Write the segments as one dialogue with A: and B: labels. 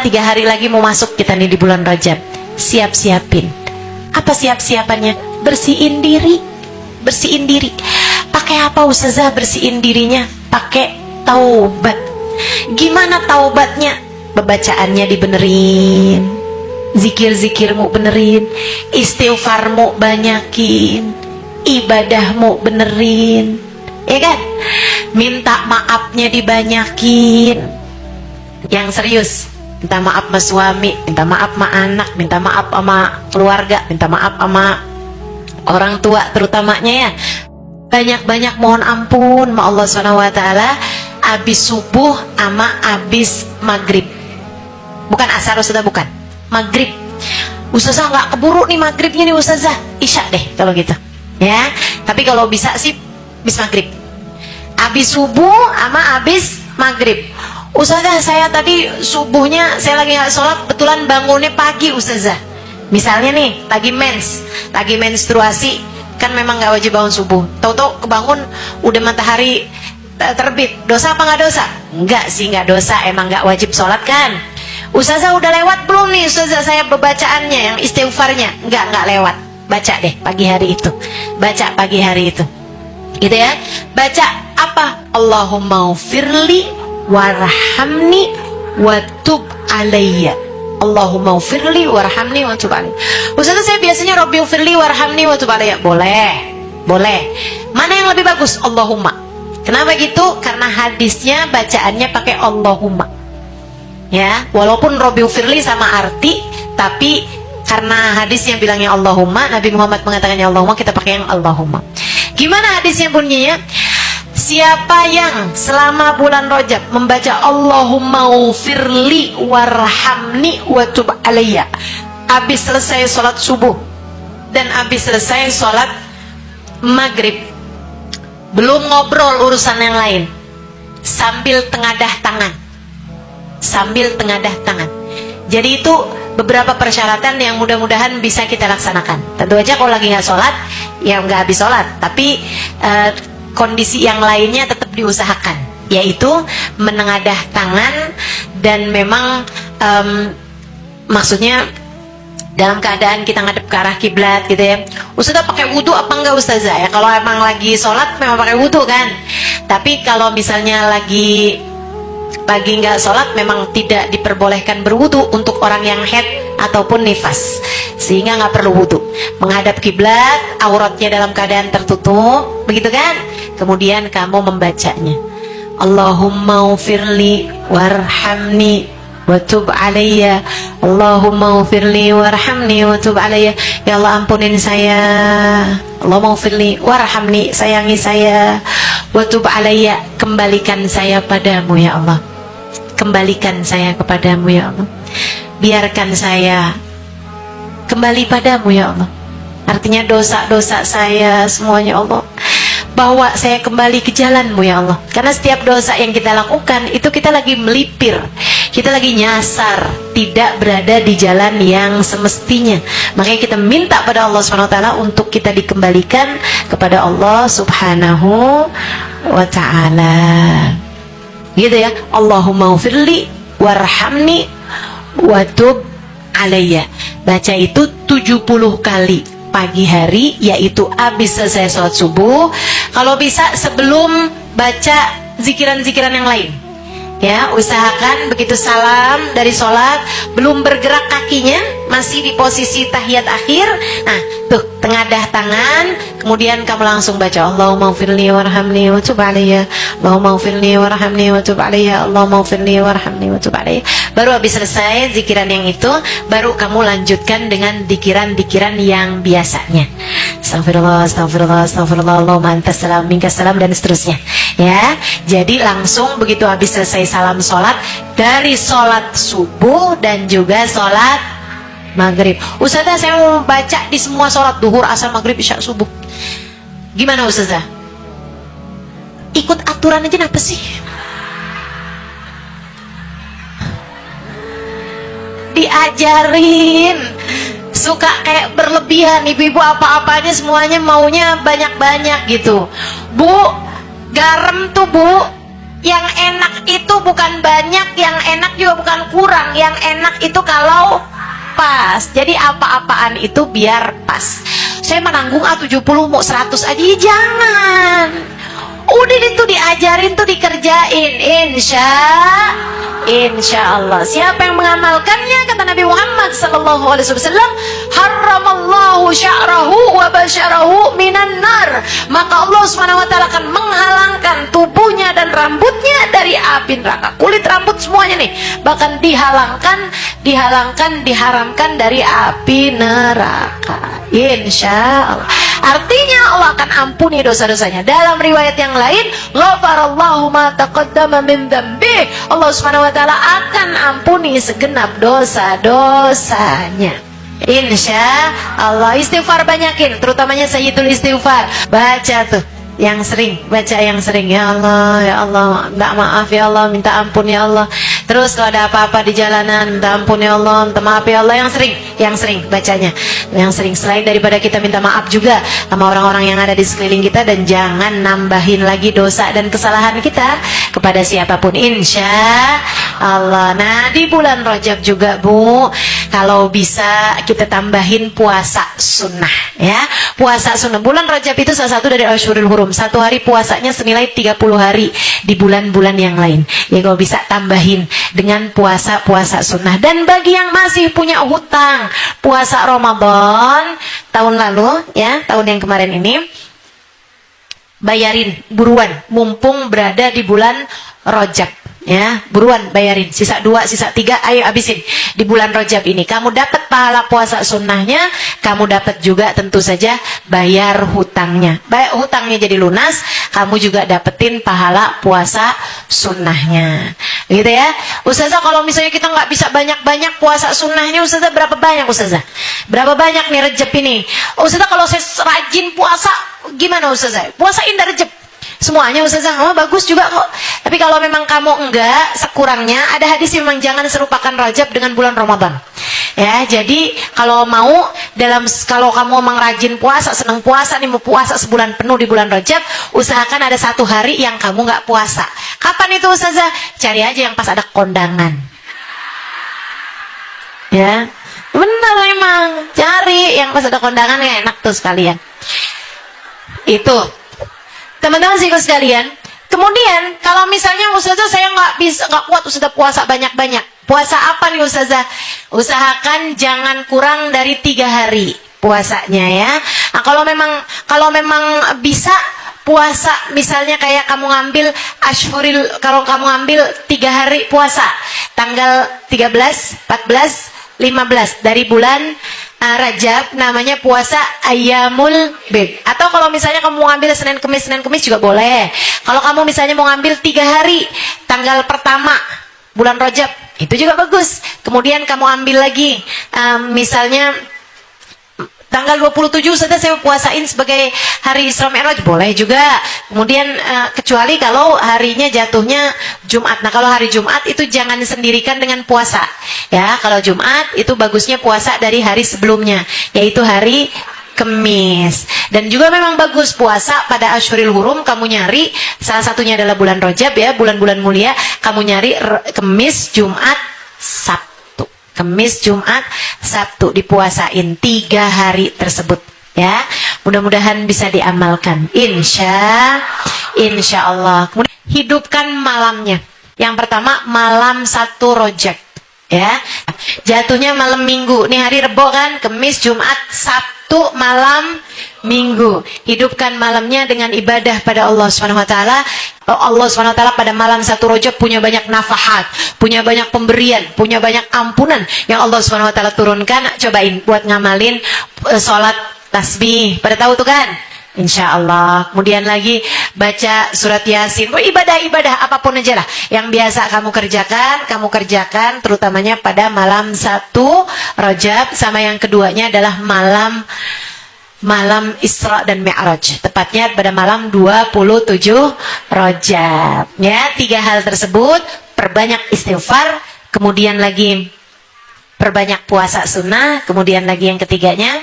A: 3 hari lagi mau masuk kita nih di bulan Rajab. Siap-siapin. Apa siap-siapannya? Bersihin diri. Bersihin diri. Pakai apa Ustazah bersihin dirinya? Pakai taubat. Gimana taubatnya? Pembacaannya dibenerin, zikir-zikirmu benerin, istighfarmu banyakin, ibadahmu benerin, ya kan? Minta maafnya dibanyakin. Yang serius, minta maaf sama suami, minta maaf sama anak, minta maaf sama keluarga, minta maaf sama orang tua terutamanya ya. Banyak-banyak mohon ampun sama Allah SWT abis subuh sama abis maghrib. Bukan asar Ustazah, bukan maghrib. Ustazah nggak keburu nih maghribnya nih Ustazah, isya deh kalau gitu ya. Tapi kalau bisa sih abis maghrib, abis subuh sama abis maghrib. Ustazah saya tadi subuhnya saya lagi nggak sholat, kebetulan bangunnya pagi Ustazah. Misalnya nih lagi menstruasi, kan memang nggak wajib bangun subuh. Tahu-tahu kebangun udah matahari terbit, dosa apa nggak dosa? Enggak sih, nggak dosa, emang nggak wajib sholat kan. Ustazah udah lewat belum nih Ustazah saya bacaannya yang istighfarnya? Enggak lewat. Baca deh pagi hari itu. Baca pagi hari itu. Gitu ya. Baca apa? Allahumma ufirli warhamni watub alayya. Allahumma ufirli warhamni watub alayya. Ustazah saya biasanya Rabbi ufirli warhamni watub alayya. Boleh. Mana yang lebih bagus? Allahumma. Kenapa gitu? Karena hadisnya bacaannya pakai Allahumma. Ya, walaupun Rabbi ufirli sama arti, tapi karena hadisnya bilangnya Allahumma, Nabi Muhammad mengatakannya Allahumma, kita pakai yang Allahumma. Gimana hadisnya bunyinya? Siapa yang selama bulan Rajab membaca Allahumma ufirli warhamni watub alayya, habis selesai sholat subuh dan habis selesai sholat maghrib, belum ngobrol urusan yang lain, sambil tengadah tangan. Jadi itu beberapa persyaratan yang mudah-mudahan bisa kita laksanakan. Tentu aja kalau lagi nggak sholat, ya nggak habis sholat. Tapi kondisi yang lainnya tetap diusahakan, yaitu menengadah tangan dan memang maksudnya dalam keadaan kita ngadep ke arah kiblat gitu ya. Ustazah pakai wudhu apa enggak Ustazah? Ya kalau emang lagi sholat memang pakai wudhu kan. Tapi kalau misalnya lagi nggak sholat memang tidak diperbolehkan berwudu untuk orang yang haid ataupun nifas, sehingga nggak perlu wudu. Menghadap kiblat, auratnya dalam keadaan tertutup, begitu kan? Kemudian kamu membacanya Allahumma ufirli warhamni watub alayya. Allahumma ufirli warhamni watub alayya. Ya Allah ampunin saya. Allahumma ufirli warhamni, sayangi saya. Watub alayya, kembalikan saya padamu ya Allah. Kembalikan saya kepadamu ya Allah. Biarkan saya kembali padamu ya Allah. Artinya dosa-dosa saya semuanya Allah, bawa saya kembali ke jalanmu ya Allah. Karena setiap dosa yang kita lakukan itu kita lagi melipir, kita lagi nyasar, tidak berada di jalan yang semestinya. Makanya kita minta pada Allah SWT untuk kita dikembalikan kepada Allah Subhanahu wa ta'ala. Gitu ya. Allahumma ufirli warhamni watub alayya. Baca itu 70 kali pagi hari, yaitu habis selesai sholat subuh. Kalau bisa sebelum baca zikiran-zikiran yang lain ya, usahakan begitu salam dari sholat belum bergerak kakinya, masih di posisi tahiyat akhir. Nah tuh tengadah tangan, kemudian kamu langsung baca Allahumma ufirli warhamni watub alayya. Allahumma ufirli warhamni watub alayya. Allahumma ufirli warhamni watub alayya. Baru habis selesai zikiran yang itu, baru kamu lanjutkan dengan dikiran-dikiran yang biasanya. Astagfirullah, astagfirullah, astagfirullah, Allahumma antas salam, minkas salam, dan seterusnya ya. Jadi langsung begitu habis selesai salam sholat, dari sholat subuh dan juga sholat maghrib. Ustazah saya mau baca di semua sholat, duhur, asar, maghrib, isya, subuh. Gimana Ustazah? Ikut aturan aja apa sih? Diajarin. Suka kayak berlebihan, ibu-ibu apa-apanya semuanya maunya banyak-banyak gitu. Bu, garam tuh Bu, Yang enak itu bukan banyak, yang enak juga bukan kurang. Yang enak itu kalau pas. Jadi apa-apaan itu biar pas. Saya menanggung 70 mau 100 aja, jangan. Udah itu diajarin tuh dikerjain. Insya Allah. Siapa yang mengamalkannya, kata Nabi Muhammad SAW, haramallahu sya'rahu wa basyarahu minan nar. Maka Allah SWT akan menghalangkan tubuhnya dan rambutnya dari api neraka. Kulit, rambut, semuanya nih bahkan diharamkan dari api neraka. Insya Allah. Artinya Allah akan ampuni dosa-dosanya. Dalam riwayat yang lain, ghafarallahu ma taqaddama min dzambi. Allah Subhanahu wa taala akan ampuni segenap dosa-dosanya. Insya Allah. Istighfar banyakin, terutamanya sayyidul istighfar. Baca tuh yang sering, baca yang sering. Ya Allah, minta maaf ya Allah, minta ampun ya Allah. Terus kalau ada apa-apa di jalanan, minta ampun ya Allah, minta maaf ya Allah. Yang sering bacanya, yang sering. Selain daripada kita minta maaf juga sama orang-orang yang ada di sekeliling kita, dan jangan nambahin lagi dosa dan kesalahan kita kepada siapapun. Insya Allah. Nah, di bulan Rajab juga, Bu, kalau bisa kita tambahin puasa sunnah, ya. Puasa sunnah. Bulan Rajab itu salah satu dari Ashurul Hurum. Satu hari puasanya senilai 30 hari di bulan-bulan yang lain. Ya, kalau bisa tambahin dengan puasa sunnah. Dan bagi yang masih punya hutang puasa Ramadan tahun lalu, ya, tahun yang kemarin ini, bayarin buruan, mumpung berada di bulan Rajab. Ya, buruan bayarin, sisa 2, sisa 3, ayo habisin di bulan Rajab ini. Kamu dapat pahala puasa sunnahnya, kamu dapat juga tentu saja bayar hutangnya. Hutangnya jadi lunas, kamu juga dapetin pahala puasa sunnahnya. Gitu ya. Ustazah, kalau misalnya kita nggak bisa banyak-banyak puasa sunnahnya, Ustazah berapa banyak Ustazah? Berapa banyak nih Rajab ini? Ustazah, kalau saya rajin puasa, gimana Ustazah? Puasain dari Rajab semuanya Ustazah. Oh, bagus juga kok. Tapi kalau memang kamu enggak, sekurangnya ada hadis yang memang jangan serupakan Rajab dengan bulan Ramadan. Ya, jadi kalau kalau kamu memang rajin puasa, senang puasa nih, mau puasa sebulan penuh di bulan Rajab, usahakan ada 1 hari yang kamu nggak puasa. Kapan itu Ustazah? Cari aja yang pas ada kondangan. Ya, benar memang. Cari yang pas ada kondangan, ya enak tuh sekalian. Itu. Teman-teman sikut sekalian, kemudian kalau misalnya Ustazah saya nggak kuat Ustazah puasa banyak-banyak. Puasa apa nih Ustazah? Usahakan jangan kurang dari 3 hari puasanya, ya. Nah, kalau memang bisa puasa, misalnya kayak kamu ngambil kalau kamu ngambil 3 hari puasa, tanggal 13, 14, 15 dari bulan Rajab, namanya puasa Ayyamul Bid. Atau kalau misalnya kamu mau ngambil Senin Kemis juga boleh. Kalau kamu misalnya mau ngambil 3 hari, tanggal pertama bulan Rajab, itu juga bagus. Kemudian kamu ambil lagi misalnya tanggal 27 saja saya puasain sebagai hari Isra Mi'raj, boleh juga. Kemudian kecuali kalau harinya jatuhnya Jumat. Nah, kalau hari Jumat itu jangan sendirikan dengan puasa. Ya, kalau Jumat itu bagusnya puasa dari hari sebelumnya, yaitu hari Kemis. Dan juga memang bagus puasa pada Ashurul Hurum, kamu nyari salah satunya adalah bulan Rajab, ya, bulan-bulan mulia, kamu nyari Kemis, Jumat, Sabtu. Kemis, Jumat, Sabtu dipuasain 3 hari tersebut, ya. Mudah-mudahan bisa diamalkan. Insya Allah. Kemudian hidupkan malamnya. Yang pertama malam 1 Rajab, ya. Jatuhnya malam Minggu. Nih hari Rebo kan, Kemis, Jumat, Sabtu, malam Minggu. Hidupkan malamnya dengan ibadah pada Allah Subhanahu wa taala. Allah Subhanahu wa taala pada malam 1 Rajab punya banyak nafahat, punya banyak pemberian, punya banyak ampunan yang Allah Subhanahu wa taala turunkan. Cobain buat ngamalin sholat tasbih. Pada tahu tuh kan? Insya Allah. Kemudian lagi baca surat Yasin. Ibadah-ibadah apapun aja lah yang biasa kamu kerjakan terutamanya pada malam 1 Rajab. Sama yang keduanya adalah malam Isra dan Mi'raj, tepatnya pada malam 27 Rajab, ya. 3 hal tersebut, perbanyak istighfar, kemudian lagi perbanyak puasa sunnah, kemudian lagi yang ketiganya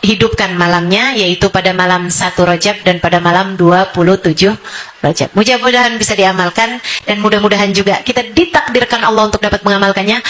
A: hidupkan malamnya, yaitu pada malam 1 Rajab dan pada malam 27 Rajab. Mudah-mudahan bisa diamalkan dan mudah-mudahan juga kita ditakdirkan Allah untuk dapat mengamalkannya.